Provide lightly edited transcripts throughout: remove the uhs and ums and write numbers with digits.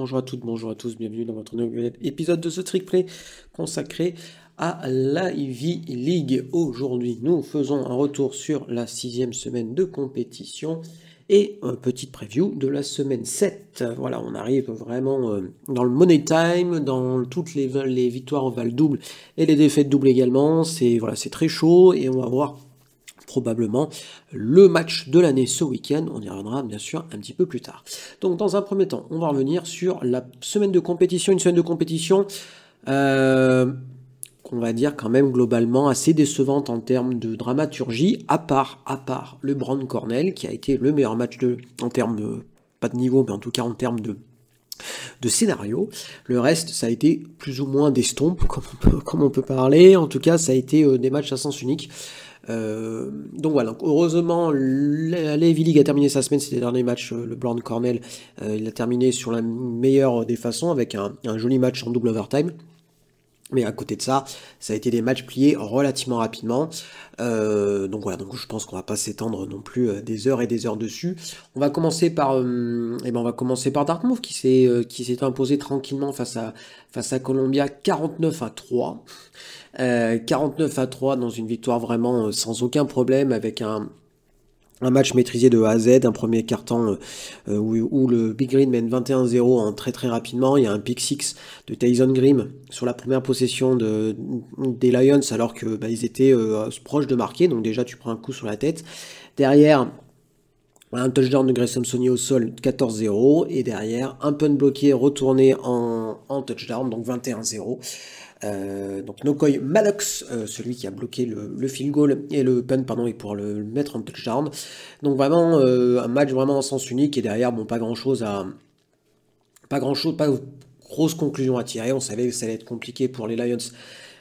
bonjour à toutes, bonjour à tous, bienvenue dans votre nouvel épisode de ce Trick Play consacré à l'Ivy League. Aujourd'hui, nous faisons un retour sur la 6e semaine de compétition et une petite preview de la semaine 7. Voilà, on arrive vraiment dans le money time, dans toutes les victoires en val double et les défaites doubles également. C'est très chaud et on va voir probablement le match de l'année ce week-end. On y reviendra bien sûr un petit peu plus tard. Donc dans un premier temps, on va revenir sur la semaine de compétition, une semaine de compétition qu'on va dire quand même globalement assez décevante en termes de dramaturgie, à part le Brown Cornell qui a été le meilleur match en termes de, pas de niveau, mais en tout cas en termes de scénario. Le reste, ça a été plus ou moins des stompes, comme on peut parler. En tout cas, ça a été des matchs à sens unique. Donc voilà, donc heureusement la Ivy League a terminé sa semaine, c'était le dernier match, le Brown Cornell, il a terminé sur la meilleure des façons avec un joli match en double overtime. Mais à côté de ça, ça a été des matchs pliés relativement rapidement. Donc voilà, donc je pense qu'on va pas s'étendre non plus des heures et des heures dessus. On va commencer par, Dartmouth qui s'est imposé tranquillement face à Columbia 49-3. 49-3 dans une victoire vraiment sans aucun problème avec un match maîtrisé de A à Z, un premier quart-temps où le Big Green mène 21-0 en très très rapidement. Il y a un pick six de Tyson Grimm sur la première possession des Lions alors que ils étaient proches de marquer, donc déjà tu prends un coup sur la tête. Derrière, un touchdown de Grayson Saunier au sol, 14-0, et derrière un punt bloqué retourné en touchdown, donc 21-0. Donc Nokoy Maddox, celui qui a bloqué le field goal et le punt, pardon, et pour le mettre en touchdown. Donc vraiment un match vraiment en sens unique, et derrière pas grosse conclusion à tirer. On savait que ça allait être compliqué pour les Lions,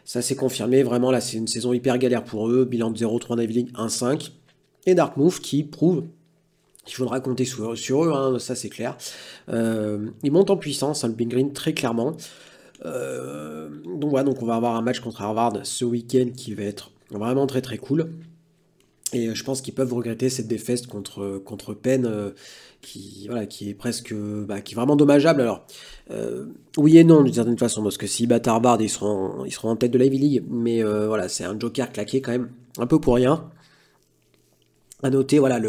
ça s'est confirmé. Vraiment là c'est une saison hyper galère pour eux, bilan de 0-3 en Ivy League, 1-5, et Dartmouth qui prouve qu'il faudra compter sur eux, hein, ça c'est clair. Ils montent en puissance, hein, le Big Green très clairement. Donc voilà, donc on va avoir un match contre Harvard ce week-end qui va être vraiment très très cool. Et je pense qu'ils peuvent regretter cette défaite contre Penn, qui est presque, qui est vraiment dommageable. Alors oui et non d'une certaine façon, parce que s'ils battent Harvard, ils seront en tête de la Ivy League. Mais voilà, c'est un joker claqué quand même, un peu pour rien. À noter, voilà,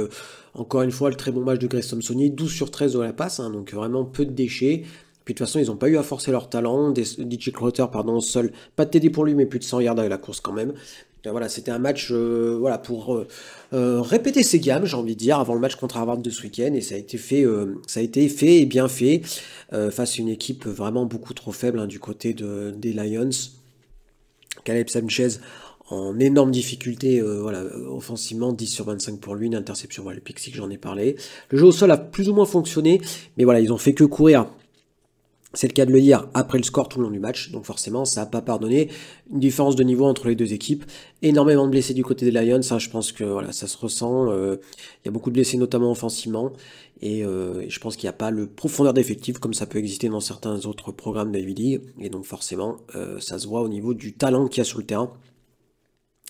encore une fois, le très bon match de Grayson Saunier, 12 sur 13 de la passe, hein, donc vraiment peu de déchets. Puis de toute façon, ils n'ont pas eu à forcer leur talent. DJ Crowther, pardon, seul, pas de TD pour lui, mais plus de 100 yards avec la course quand même. Voilà, c'était un match pour répéter ses gammes, j'ai envie de dire, avant le match contre Harvard de ce week-end. Et ça a été fait et bien fait face à une équipe vraiment beaucoup trop faible, hein, du côté des Lions. Caleb Sanchez en énorme difficulté, offensivement, 10 sur 25 pour lui, une interception, voilà, le pick six, j'en ai parlé. Le jeu au sol a plus ou moins fonctionné, mais voilà, ils ont fait que courir. C'est le cas de le dire, après le score tout le long du match, donc forcément ça n'a pas pardonné. Une différence de niveau entre les deux équipes, énormément de blessés du côté des Lions, ça je pense que voilà, ça se ressent, il y a beaucoup de blessés notamment offensivement, et je pense qu'il n'y a pas le profondeur d'effectif comme ça peut exister dans certains autres programmes de Ivy League, et donc forcément ça se voit au niveau du talent qu'il y a sur le terrain.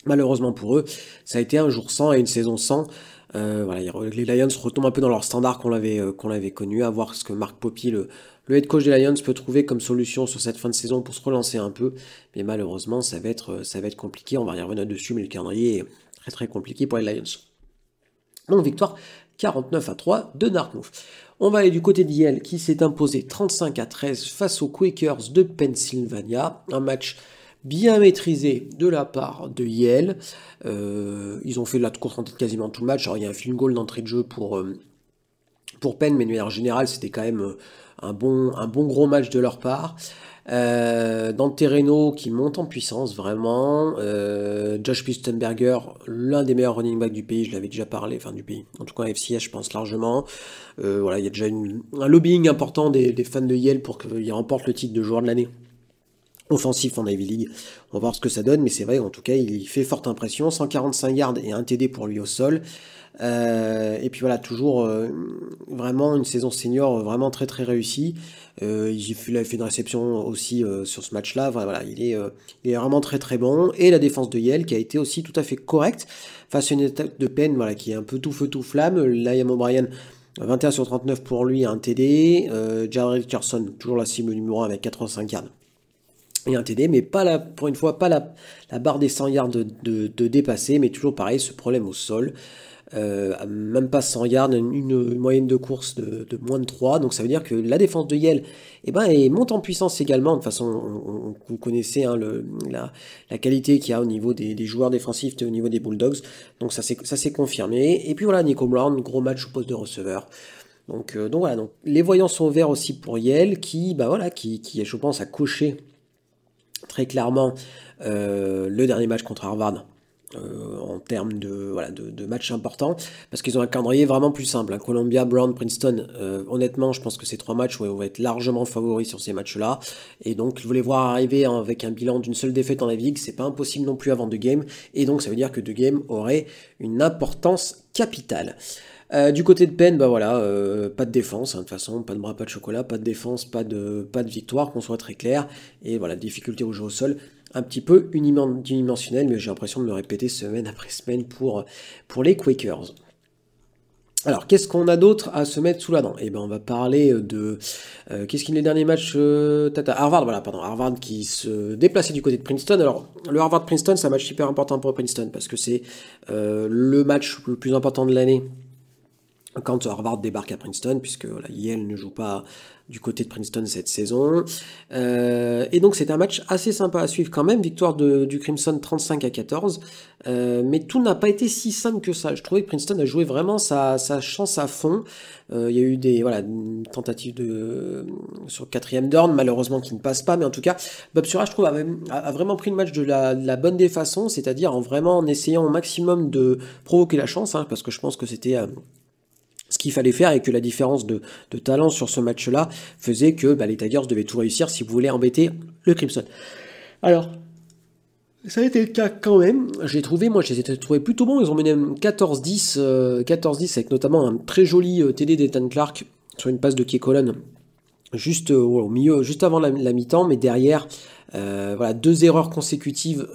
Malheureusement pour eux, ça a été un jour sans et une saison sans. Les Lions retombent un peu dans leur standard qu'on l'avait connu, à voir ce que Mark Poppy, le head coach des Lions, peut trouver comme solution sur cette fin de saison pour se relancer un peu. Mais malheureusement, ça va être compliqué. On va y revenir dessus, mais le calendrier est très très compliqué pour les Lions. Donc victoire 49-3 de Dartmouth. On va aller du côté d'Yale qui s'est imposé 35-13 face aux Quakers de Pennsylvania. Un match bien maîtrisé de la part de Yale. Ils ont fait de la course en tête quasiment tout le match. Alors il y a un field goal d'entrée de jeu pour Penn, mais de manière générale c'était quand même un bon gros match de leur part. Dante Terreno qui monte en puissance vraiment. Josh Pistenberger, l'un des meilleurs running backs du pays, je l'avais déjà parlé, enfin du pays, en tout cas FCS je pense largement. Il y a déjà un lobbying important des fans de Yale pour qu'il remporte le titre de joueur de l'année offensif en Ivy League. On va voir ce que ça donne, mais c'est vrai, en tout cas, il fait forte impression. 145 yards et un TD pour lui au sol. Et puis voilà, toujours vraiment une saison senior vraiment très très réussie. Il a fait une réception aussi sur ce match-là. Voilà, il est vraiment très très bon. Et la défense de Yale qui a été aussi tout à fait correcte face à une attaque de Penn, voilà, qui est un peu tout feu tout flamme. Liam O'Brien 21 sur 39 pour lui, un TD. Jared Richardson, toujours la cible numéro 1 avec 85 yards et un TD, mais pas pour une fois, pas la barre des 100 yards de dépasser, mais toujours pareil, ce problème au sol. Même pas 100 yards, une moyenne de course de moins de 3, donc ça veut dire que la défense de Yale elle monte en puissance également. De toute façon, vous connaissez hein, la qualité qu'il y a au niveau des joueurs défensifs et au niveau des Bulldogs, donc ça s'est confirmé. Et puis voilà, Nico Brown, gros match au poste de receveur. Donc voilà, donc les voyants sont verts aussi pour Yale qui je pense a coché très clairement le dernier match contre Harvard en termes de matchs importants, parce qu'ils ont un calendrier vraiment plus simple. Hein. Columbia, Brown, Princeton, honnêtement, je pense que c'est 3 matchs où on va être largement favoris sur ces matchs-là, et donc je voulais voir arriver hein, avec un bilan d'une seule défaite en la Ligue, c'est pas impossible non plus avant 2 games, et donc ça veut dire que 2 games auraient une importance capitale. Du côté de Penn, pas de défense, hein, de toute façon, pas de bras, pas de chocolat, pas de défense, pas de victoire, qu'on soit très clair, et voilà, difficulté au jeu au sol, un petit peu unidimensionnel, mais j'ai l'impression de me répéter semaine après semaine pour les Quakers. Alors, qu'est-ce qu'on a d'autre à se mettre sous la dent? On va parler de... qu'est-ce qu'il y a les derniers matchs Harvard qui se déplaçait du côté de Princeton. Alors, le Harvard-Princeton, c'est un match hyper important pour Princeton, parce que c'est le match le plus important de l'année quand Harvard débarque à Princeton, puisque Yale ne joue pas du côté de Princeton cette saison. Et donc c'est un match assez sympa à suivre quand même, victoire du Crimson 35-14, mais tout n'a pas été si simple que ça. Je trouvais que Princeton a joué vraiment sa chance à fond. Il y a eu une tentative sur le 4e down, malheureusement qui ne passe pas, mais en tout cas, Bob Sura, je trouve, a vraiment pris le match de la bonne des façons, c'est-à-dire en essayant au maximum de provoquer la chance, hein, parce que je pense que c'était... ce qu'il fallait faire et que la différence de talent sur ce match-là faisait que les Tigers devaient tout réussir si vous voulez embêter le Crimson. Alors, ça a été le cas quand même. Je les ai trouvés plutôt bons. Ils ont mené 14-10 avec notamment un très joli TD d'Ethan Clark sur une passe de Kekolan juste au milieu, juste avant la mi-temps, mais derrière, 2 erreurs consécutives,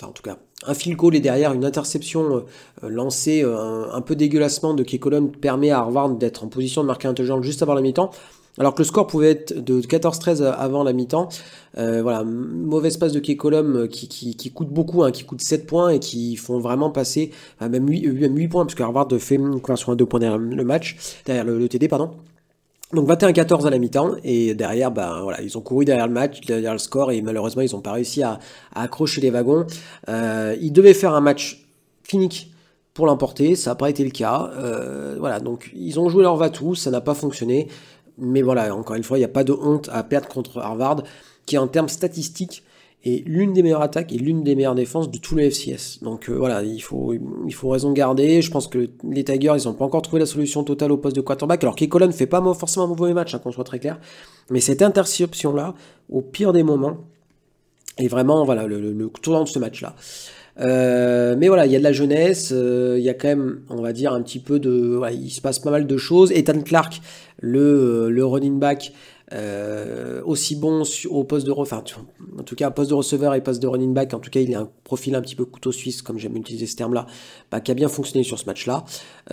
en tout cas, un field goal et derrière une interception lancée un peu dégueulassement de Kekolan permet à Harvard d'être en position de marquer intelligente juste avant la mi-temps, alors que le score pouvait être de 14-13 avant la mi-temps. Mauvaise passe de Kekolan qui coûte beaucoup, hein, qui coûte 7 points et qui font vraiment passer, même 8 points, parce que Harvard fait une conversion à 2 points derrière le TD, pardon. Donc 21-14 à la mi-temps, et derrière, ils ont couru derrière le match, derrière le score, et malheureusement, ils n'ont pas réussi à accrocher les wagons. Ils devaient faire un match clinique pour l'emporter, ça n'a pas été le cas. Donc ils ont joué leur va-tout, ça n'a pas fonctionné, mais encore une fois, il n'y a pas de honte à perdre contre Harvard, qui en termes statistiques est l'une des meilleures attaques et l'une des meilleures défenses de tout le FCS. Donc il faut raison garder. Je pense que les Tigers, ils n'ont pas encore trouvé la solution totale au poste de quarterback. Alors Kekolan ne fait pas forcément un mauvais match, hein, qu'on soit très clair. Mais cette interception-là, au pire des moments, est vraiment le tournant de ce match-là. Mais il y a de la jeunesse, il y a quand même, on va dire, un petit peu il se passe pas mal de choses. Ethan Clark, le running back, aussi bon au poste de en tout cas poste de receveur et poste de running back, en tout cas il a un profil un petit peu couteau suisse, comme j'aime utiliser ce terme là, qui a bien fonctionné sur ce match là.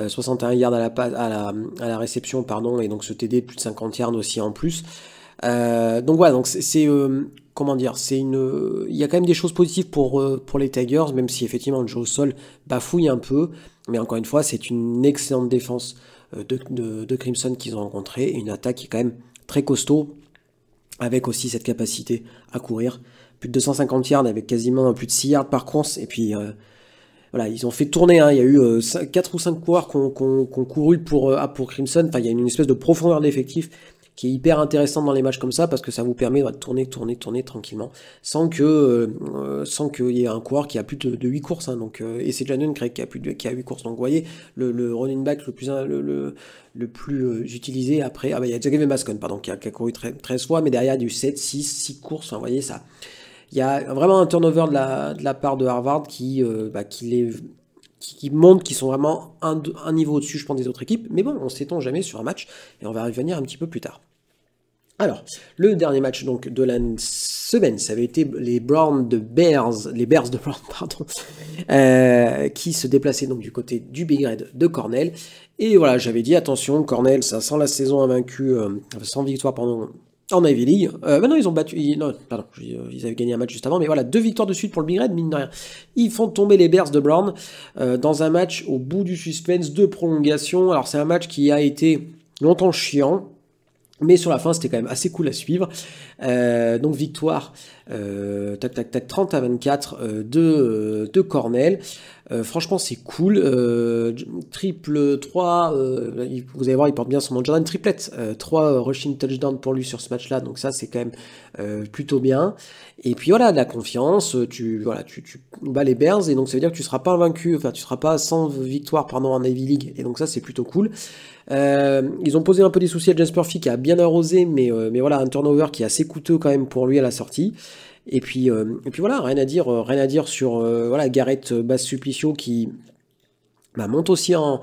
61 yards à la réception, pardon, et donc ce TD plus de 50 yards aussi en plus. Donc c'est comment dire, il y a quand même des choses positives pour les Tigers, même si effectivement le jeu au sol bafouille un peu, mais encore une fois c'est une excellente défense de Crimson qu'ils ont rencontré, et une attaque qui est quand même très costaud, avec aussi cette capacité à courir, plus de 250 yards avec quasiment plus de 6 yards par course, et puis ils ont fait tourner, hein, il y a eu 4 ou 5 coureurs qui ont couru pour Crimson, il y a une espèce de profondeur d'effectif qui est hyper intéressante dans les matchs comme ça, parce que ça vous permet de tourner tranquillement, sans qu'il y ait un coureur qui a plus de 8 courses, hein, et c'est Jalen Craig qui a 8 courses, donc vous voyez, le running back le plus utilisé après, il y a Jagavé Mascon, pardon, qui a couru 13 fois, mais derrière il y a du 7, 6 courses, vous voyez ça. Il y a vraiment un turnover de la part de Harvard qui montrent qu'ils sont vraiment un niveau au-dessus, je pense, des autres équipes, mais bon, on ne s'étend jamais sur un match, et on va y revenir un petit peu plus tard. Alors, le dernier match donc de la semaine, ça avait été les Bears de Brown, pardon, qui se déplaçaient donc du côté du Big Red de Cornell. Et voilà, j'avais dit attention, Cornell, ça sent la saison invaincue, sans victoire pendant en Ivy League. Maintenant, ils ont battu. Non, pardon, ils avaient gagné un match juste avant, mais voilà, 2 victoires de suite pour le Big Red, mine de rien. Ils font tomber les Bears de Brown dans un match au bout du suspense de prolongation. Alors, c'est un match qui a été longtemps chiant. Mais sur la fin, c'était quand même assez cool à suivre. Donc victoire, 30-24 de Cornell. Franchement, c'est cool. Triple 3, vous allez voir, il porte bien son nom. Jordan triplette. 3 rushing touchdowns pour lui sur ce match-là. Donc ça, c'est quand même plutôt bien. Et puis voilà, de la confiance. Tu bats les Bears. Et donc ça veut dire que tu seras pas invaincu. Enfin, tu seras pas sans victoire en Ivy League. Et donc ça, c'est plutôt cool. Ils ont posé un peu des soucis à James Murphy qui a bien arrosé, mais voilà, un turnover qui est assez coûteux quand même pour lui à la sortie. Et puis voilà, rien à dire sur voilà, Garrett Bass-Supplicio qui monte aussi en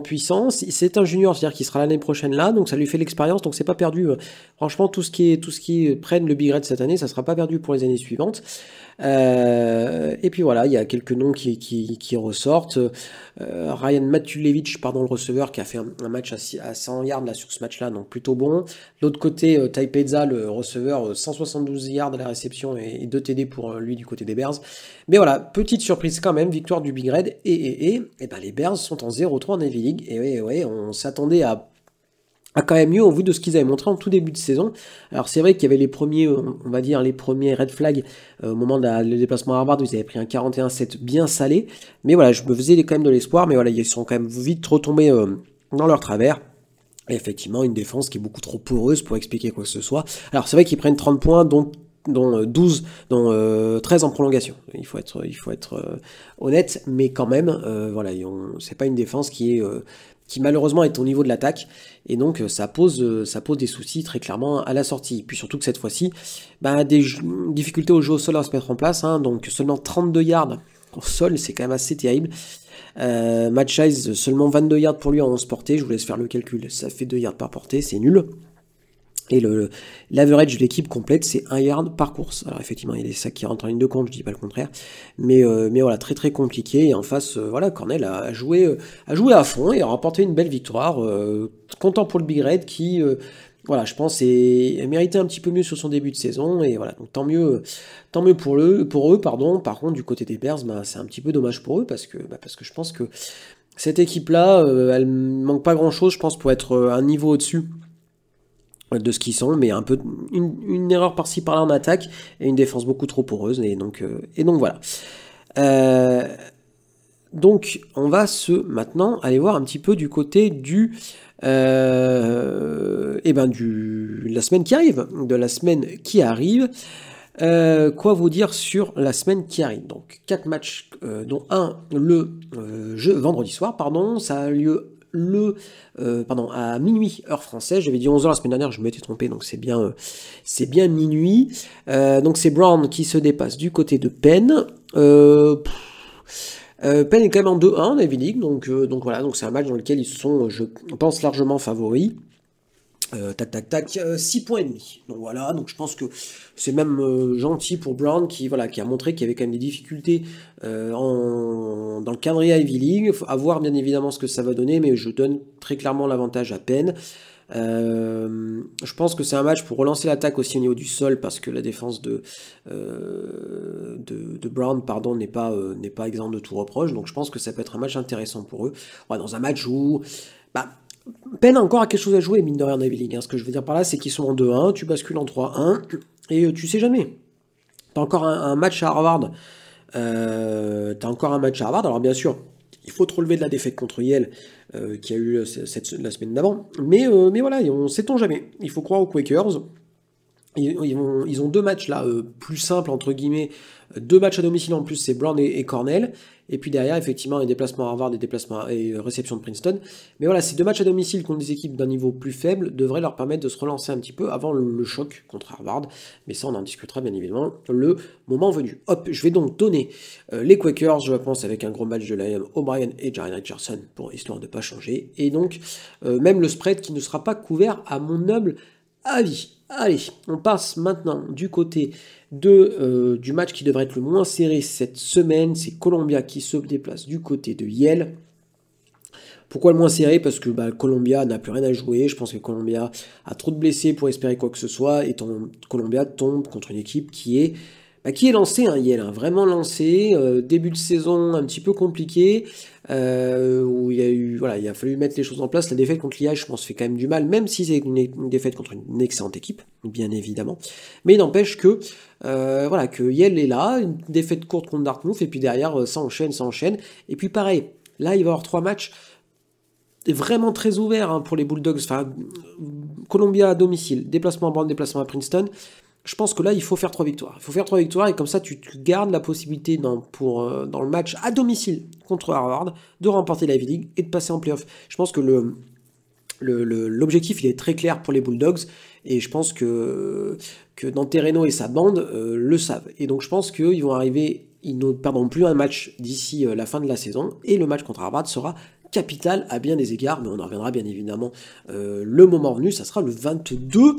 puissance. C'est un junior, c'est-à-dire qu'il sera l'année prochaine là, donc ça lui fait l'expérience, donc c'est pas perdu. Franchement, tout ce qui prenne le Big Red cette année, ça sera pas perdu pour les années suivantes. Et puis voilà, il y a quelques noms qui ressortent. Ryan Matulevich, pardon, le receveur, qui a fait un match à 100 yards là, sur ce match-là, donc plutôt bon. De l'autre côté, Tai Pezza, le receveur, 172 yards à la réception et 2 TD pour lui du côté des Bears. Mais voilà, petite surprise quand même, victoire du Big Red. Et ben les Bears sont en 0-3 en Ivy League. Et ouais, on s'attendait à quand même mieux au vu de ce qu'ils avaient montré en tout début de saison. Alors c'est vrai qu'il y avait les premiers, on va dire les premiers red flags au moment du déplacement à Harvard où ils avaient pris un 41-7 bien salé, mais voilà, je me faisais quand même de l'espoir, mais voilà, ils sont quand même vite retombés dans leur travers. Et effectivement, une défense qui est beaucoup trop poreuse pour expliquer quoi que ce soit. Alors c'est vrai qu'ils prennent 30 points, dont 13 en prolongation. Il faut être honnête, mais quand même, voilà, c'est pas une défense qui malheureusement est au niveau de l'attaque, et donc ça pose des soucis très clairement à la sortie. Puis surtout que cette fois-ci, des difficultés au jeu au sol à se mettre en place, hein, donc seulement 32 yards au sol, c'est quand même assez terrible. Match size, seulement 22 yards pour lui en 11 portées, je vous laisse faire le calcul, ça fait 2 yards par portée, c'est nul. Et l'average de l'équipe complète, c'est 1 yard par course. Alors effectivement, il y a des sacs qui rentrent en ligne de compte, je dis pas le contraire. Mais voilà, très très compliqué. Et en face, voilà, Cornell a joué à fond et a remporté une belle victoire. Content pour le Big Red qui, voilà, je pense, méritait un petit peu mieux sur son début de saison. Et voilà, donc tant mieux pour eux, pardon. Par contre, du côté des Bears, c'est un petit peu dommage pour eux parce que je pense que cette équipe-là, elle manque pas grand-chose, je pense, pour être un niveau au-dessus de ce qu'ils sont, mais un peu une erreur par-ci par-là en attaque et une défense beaucoup trop poreuse, et donc voilà. Donc on va maintenant aller voir un petit peu du côté la semaine qui arrive, quoi vous dire sur la semaine qui arrive? Donc 4 matchs, dont un vendredi soir, pardon, ça a lieu à minuit heure française. J'avais dit 11h la semaine dernière, je m'étais trompé, donc c'est bien minuit. Donc c'est Brown qui se dépasse du côté de Penn. Penn est quand même en 2-1 en Ivy League, donc voilà, donc c'est un match dans lequel ils sont, je pense, largement favoris. 6 points et demi. Donc voilà, donc je pense que c'est même gentil pour Brown qui a montré qu'il y avait quand même des difficultés dans le calendrier Ivy League. Faut voir bien évidemment ce que ça va donner, mais je donne très clairement l'avantage à Penn. Je pense que c'est un match pour relancer l'attaque aussi au niveau du sol, parce que la défense de Brown, pardon, n'est pas exempt de tout reproche. Donc je pense que ça peut être un match intéressant pour eux. Ouais, dans un match où Penn a encore quelque chose à jouer, mine de rien, en Ivy League. Hein. Ce que je veux dire par là, c'est qu'ils sont en 2-1, tu bascules en 3-1, et tu sais jamais. T'as encore un match à Harvard. Alors bien sûr, il faut te relever de la défaite contre Yale, qui a eu la semaine d'avant. Mais voilà, on sait-on jamais. Il faut croire aux Quakers. Ils ont 2 matchs là, plus simples entre guillemets, 2 matchs à domicile en plus, c'est Brown et Cornell, et puis derrière effectivement les déplacements à Harvard et réception de Princeton. Mais voilà, ces 2 matchs à domicile contre des équipes d'un niveau plus faible devraient leur permettre de se relancer un petit peu avant le choc contre Harvard, mais ça on en discutera bien évidemment le moment venu. Hop, je vais donc donner les Quakers, je pense, avec un gros match de Liam O'Brien et Jaren Richardson, pour histoire de ne pas changer, et donc même le spread qui ne sera pas couvert à mon humble avis. Allez, on passe maintenant du côté du match qui devrait être le moins serré cette semaine. C'est Columbia qui se déplace du côté de Yale. Pourquoi le moins serré? Parce que Columbia n'a plus rien à jouer. Je pense que Columbia a trop de blessés pour espérer quoi que ce soit. Et Columbia tombe contre une équipe qui est lancée, hein, Yale, hein, vraiment lancée. Début de saison un petit peu compliqué. Où il a fallu mettre les choses en place. La défaite contre l'IA, je pense, fait quand même du mal, même si c'est une défaite contre une excellente équipe, bien évidemment. Mais il n'empêche que que Yale est là, une défaite courte contre Dartmouth, et puis derrière, ça enchaîne. Et puis pareil, là, il va y avoir 3 matchs vraiment très ouverts, hein, pour les Bulldogs. Enfin, Columbia à domicile, déplacement à Brown, déplacement à Princeton. Je pense que là, il faut faire 3 victoires. Il faut faire 3 victoires et comme ça, tu gardes la possibilité dans le match à domicile contre Harvard de remporter la Ivy League et de passer en playoff. Je pense que l'objectif, il est très clair pour les Bulldogs et je pense que Dantereno et sa bande le savent. Et donc, je pense qu'ils vont arriver, ils ne perdront plus un match d'ici la fin de la saison et le match contre Harvard sera capital à bien des égards, mais on en reviendra bien évidemment le moment venu, ça sera le 22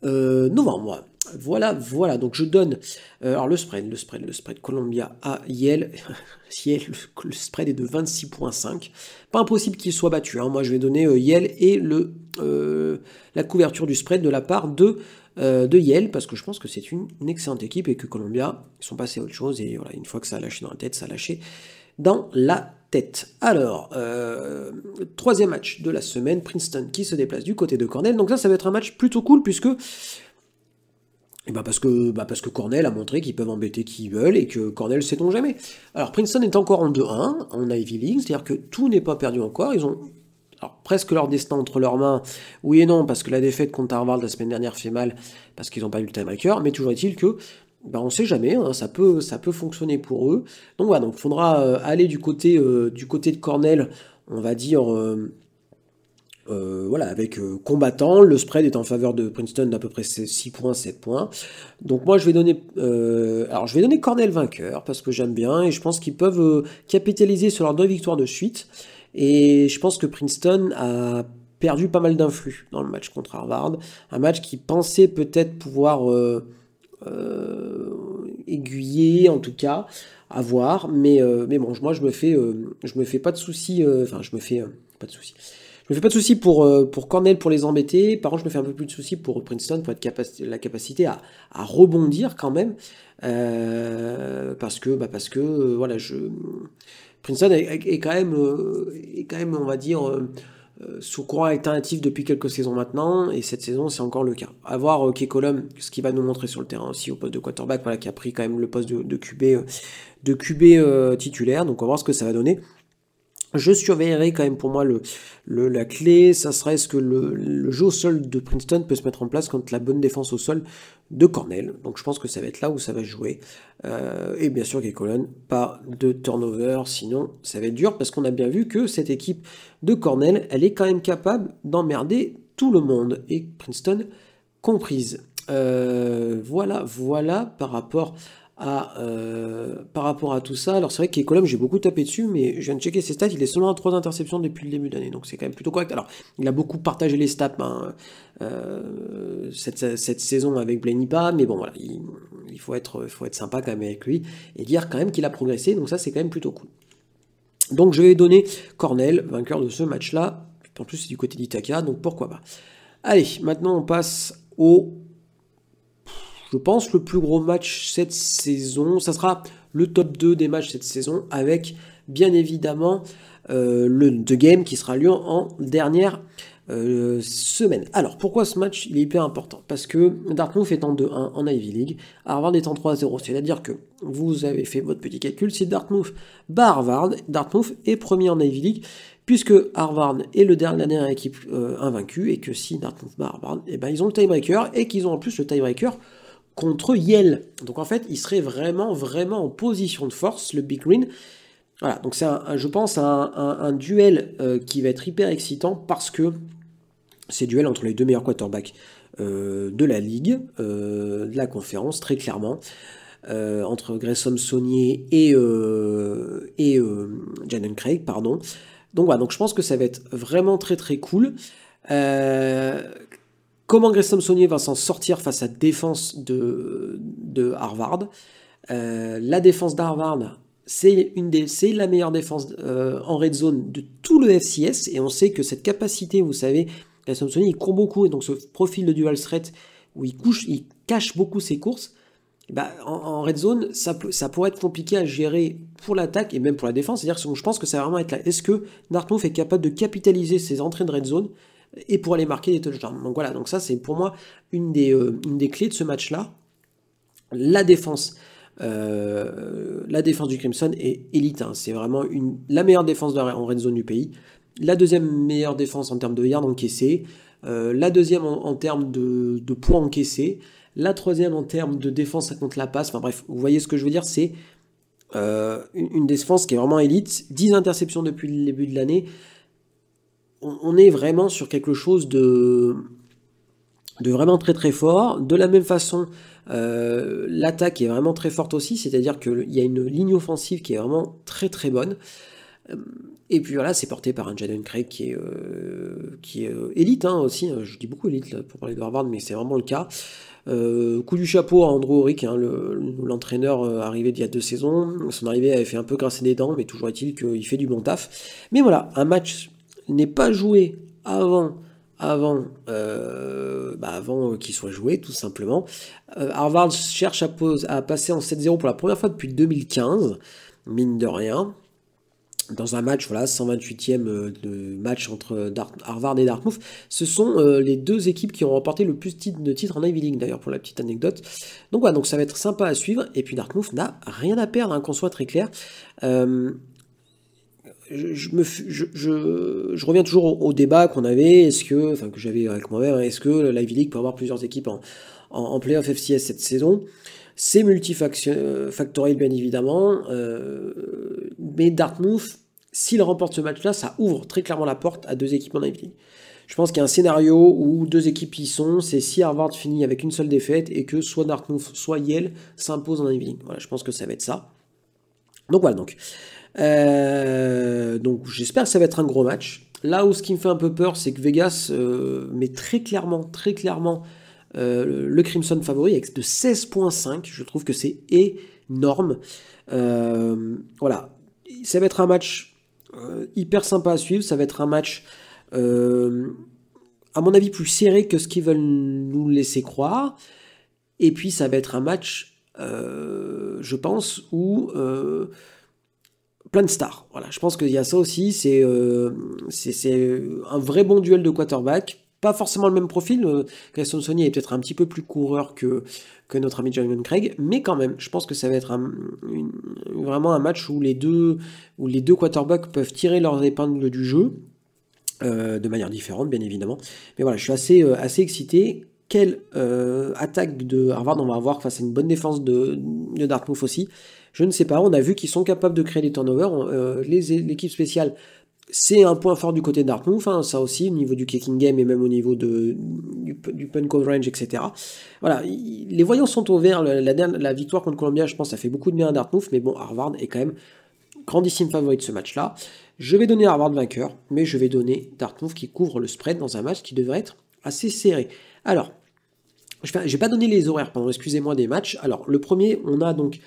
novembre. Voilà, donc je donne alors le spread Columbia à Yale. Yale, le spread est de 26,5. Pas impossible qu'il soit battu, hein. Moi je vais donner Yale et la couverture du spread de la part de Yale, parce que je pense que c'est une excellente équipe et que Columbia, ils sont passés à autre chose, et voilà, une fois que ça a lâché dans la tête, ça a lâché dans la tête. Alors, 3e match de la semaine, Princeton qui se déplace du côté de Cornell. Donc ça va être un match plutôt cool, puisque parce que Cornell a montré qu'ils peuvent embêter qui ils veulent et que Cornell sait-on jamais. Alors Princeton est encore en 2-1 en Ivy League, c'est-à-dire que tout n'est pas perdu encore. Ils ont presque leur destin entre leurs mains, oui et non, parce que la défaite contre Harvard la semaine dernière fait mal, parce qu'ils n'ont pas eu le tiebreaker, mais toujours est-il que on sait jamais, hein, ça peut fonctionner pour eux. Donc voilà, donc il faudra aller du côté de Cornell, on va dire. Avec combattant, le spread est en faveur de Princeton d'à peu près 6 points, 7 points. Donc moi je vais donner Cornell vainqueur, parce que j'aime bien, et je pense qu'ils peuvent capitaliser sur leurs 2 victoires de suite, et je pense que Princeton a perdu pas mal d'influx dans le match contre Harvard, un match qui pensait peut-être pouvoir aiguiller, en tout cas, à voir, mais bon, moi je me fais pas de soucis, pas de soucis. Je me fais pas de soucis pour Cornell pour les embêter. Par contre, je me fais un peu plus de soucis pour Princeton pour la capacité à rebondir quand même. Parce que Princeton est quand même, on va dire, sous courant alternatif depuis quelques saisons maintenant. Et cette saison, c'est encore le cas. À voir Kekolum, ce qu'il va nous montrer sur le terrain aussi au poste de quarterback, voilà, qui a pris quand même le poste de QB titulaire. Donc, on va voir ce que ça va donner. Je surveillerai quand même, pour moi, la clé, ça serait est-ce que le jeu au sol de Princeton peut se mettre en place contre la bonne défense au sol de Cornell. Donc je pense que ça va être là où ça va jouer. Et bien sûr, Kekolum, pas de turnover, sinon ça va être dur, parce qu'on a bien vu que cette équipe de Cornell, elle est quand même capable d'emmerder tout le monde, et Princeton comprise. Voilà par rapport à tout ça. Alors c'est vrai que Kekolum, j'ai beaucoup tapé dessus, mais je viens de checker ses stats, il est seulement à 3 interceptions depuis le début d'année, donc c'est quand même plutôt correct. Alors il a beaucoup partagé les stats, cette saison avec Blaney pas, mais bon voilà, il faut être sympa quand même avec lui, et dire quand même qu'il a progressé, donc ça c'est quand même plutôt cool. Donc je vais donner Cornell, vainqueur de ce match-là, en plus c'est du côté d'Ithaca, donc pourquoi pas. Allez, maintenant on passe je pense le plus gros match cette saison, ça sera le top 2 des matchs cette saison, avec bien évidemment le The Game qui sera lieu en dernière semaine. Alors pourquoi ce match il est hyper important? Parce que Dartmouth est en 2-1 en Ivy League, Harvard est en 3-0, c'est-à-dire que vous avez fait votre petit calcul, si Dartmouth bat Harvard, Dartmouth est premier en Ivy League, puisque Harvard est la dernière équipe invaincue, et que si Dartmouth bat Harvard, ils ont le tiebreaker, et qu'ils ont en plus le tiebreaker contre Yale. Donc en fait, il serait vraiment en position de force, le Big Green. Voilà, donc c'est je pense un duel qui va être hyper excitant, parce que c'est duel entre les 2 meilleurs quarterbacks de la ligue, de la conférence, très clairement, entre Grayson Saunier et Jalen Craig, pardon. Donc voilà, donc je pense que ça va être vraiment très très cool. Comment Grayson Saunier va s'en sortir face à la défense de Harvard. La défense d'Harvard, c'est la meilleure défense en red zone de tout le FCS, et on sait que cette capacité, vous savez, Grayson Saunier, il court beaucoup, et donc ce profil de dual threat où il cache beaucoup ses courses, bah, en red zone, ça pourrait être compliqué à gérer pour l'attaque et même pour la défense. C'est-à-dire que je pense que ça va vraiment être là. Est-ce que Dartmouth est capable de capitaliser ses entrées de red zone et pour aller marquer des touchdowns? Donc voilà, donc ça c'est pour moi une des clés de ce match-là. La défense du Crimson est élite, hein. C'est vraiment la meilleure défense en red zone du pays. La deuxième meilleure défense en termes de yards encaissés. La deuxième en termes de points encaissés. La troisième en termes de défense contre la passe. Enfin bref, vous voyez ce que je veux dire, c'est une défense qui est vraiment élite. 10 interceptions depuis le début de l'année. On est vraiment sur quelque chose de vraiment très très fort. De la même façon, l'attaque est vraiment très forte aussi, c'est-à-dire qu'il y a une ligne offensive qui est vraiment très très bonne. Et puis voilà, c'est porté par un Jaden Craig qui est élite, hein, aussi. Je dis beaucoup élite là, pour parler de Harvard, mais c'est vraiment le cas. Coup du chapeau à Andrew Auric, hein, l'entraîneur arrivé d'il y a 2 saisons. Son arrivée avait fait un peu grincer des dents, mais toujours est-il qu'il fait du bon taf. Mais voilà, un match n'est pas joué avant qu'il soit joué, tout simplement. Harvard cherche à passer en 7-0 pour la première fois depuis 2015, mine de rien. Dans un match, voilà, 128e de match entre Harvard et Dartmouth. Ce sont les 2 équipes qui ont remporté le plus de titres en Ivy League, d'ailleurs, pour la petite anecdote. Donc voilà, donc ça va être sympa à suivre. Et puis Dartmouth n'a rien à perdre, hein, qu'on soit très clair. Je reviens toujours au débat qu'on avait, que j'avais avec moi-même, est-ce que la Ivy League peut avoir plusieurs équipes en playoff FCS cette saison? C'est multifactoriel bien évidemment, mais Dartmouth, s'il remporte ce match-là, ça ouvre très clairement la porte à 2 équipes en Ivy League. Je pense qu'il y a un scénario où 2 équipes y sont, c'est si Harvard finit avec une seule défaite et que soit Dartmouth, soit Yale s'impose en Ivy League. Voilà, je pense que ça va être ça. Donc voilà, donc j'espère que ça va être un gros match. Là où ce qui me fait un peu peur, c'est que Vegas met très clairement le Crimson favori avec de 16.5. Je trouve que c'est énorme. Voilà, ça va être un match hyper sympa à suivre. Ça va être un match, à mon avis, plus serré que ce qu'ils veulent nous laisser croire. Et puis ça va être un match, je pense, où plein de stars. Voilà, je pense qu'il y a ça aussi. C'est un vrai bon duel de quarterback. Pas forcément le même profil. Grayson Saunier est peut-être un petit peu plus coureur que notre ami Jaden Craig, mais quand même, je pense que ça va être vraiment un match où les deux quarterbacks peuvent tirer leurs épingles du jeu de manière différente, bien évidemment. Mais voilà, je suis assez excité. Quelle attaque de Harvard on va avoir face à une bonne défense de Dartmouth aussi. Je ne sais pas, on a vu qu'ils sont capables de créer des turnovers. L'équipe spéciale, c'est un point fort du côté de Dartmouth, hein, ça aussi, au niveau du kicking game et même au niveau du punt coverage, etc. Voilà, les voyants sont au vert. La victoire contre Columbia, je pense, ça fait beaucoup de bien à Dartmouth, mais bon, Harvard est quand même grandissime favori de ce match-là. Je vais donner Harvard vainqueur, mais je vais donner Dartmouth qui couvre le spread dans un match qui devrait être assez serré. Alors, je n'ai pas donné les horaires, pardon, excusez-moi, des matchs. Alors, le premier, on a donc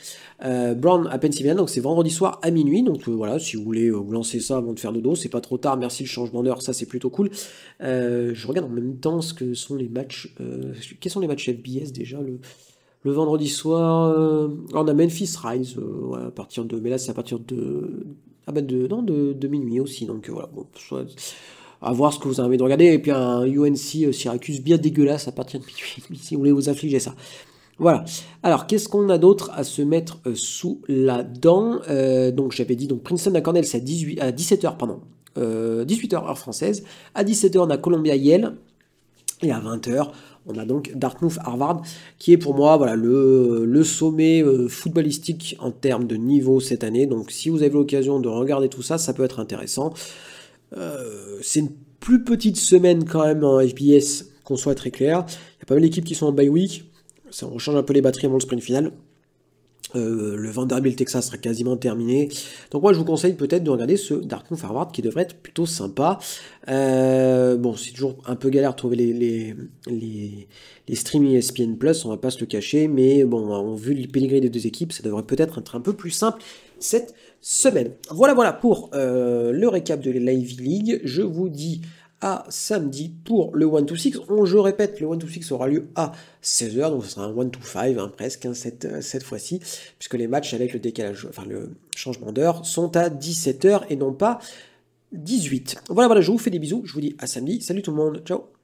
Brown à Pennsylvania, donc c'est vendredi soir à minuit. Donc voilà, si vous voulez vous lancer ça avant de faire dodo, c'est pas trop tard, merci le changement d'heure, ça c'est plutôt cool. Je regarde en même temps ce que sont les matchs. Quels sont les matchs FBS déjà le vendredi soir? On a Memphis Rise, ouais, à partir de. Mais là, c'est à partir de. Ah ben de minuit aussi, donc voilà, bon, à voir ce que vous avez envie de regarder, et puis un UNC Syracuse bien dégueulasse à partir de minuit, si vous voulez vous affliger ça. Voilà. Alors, qu'est-ce qu'on a d'autre à se mettre sous la dent? Donc, j'avais dit, donc Princeton à Cornell, c'est à 17h, pardon. 18h heure française. À 17h, on a Columbia Yale. Et à 20h, on a donc Dartmouth Harvard, qui est pour moi voilà, le sommet footballistique en termes de niveau cette année. Donc, si vous avez l'occasion de regarder tout ça, ça peut être intéressant. C'est une plus petite semaine quand même en FBS, qu'on soit très clair. Il y a pas mal d'équipes qui sont en bye week. Ça rechange un peu les batteries avant le sprint final. Le Vanderbilt Texas sera quasiment terminé. Donc moi je vous conseille peut-être de regarder ce Dartmouth Harvard qui devrait être plutôt sympa. Bon, c'est toujours un peu galère de trouver les streaming ESPN Plus, on va pas se le cacher, mais bon, vu le pédigré des deux équipes, ça devrait peut-être être un peu plus simple cette semaine. Voilà pour le récap de l'Ivy League. Je vous dis à samedi pour le 1-2-6. Je répète, le 1-2-6 aura lieu à 16h, donc ce sera un 1-2-5 presque cette fois-ci, puisque les matchs avec le décalage, enfin le changement d'heure sont à 17h et non pas 18. Voilà, je vous fais des bisous, je vous dis à samedi, salut tout le monde, ciao.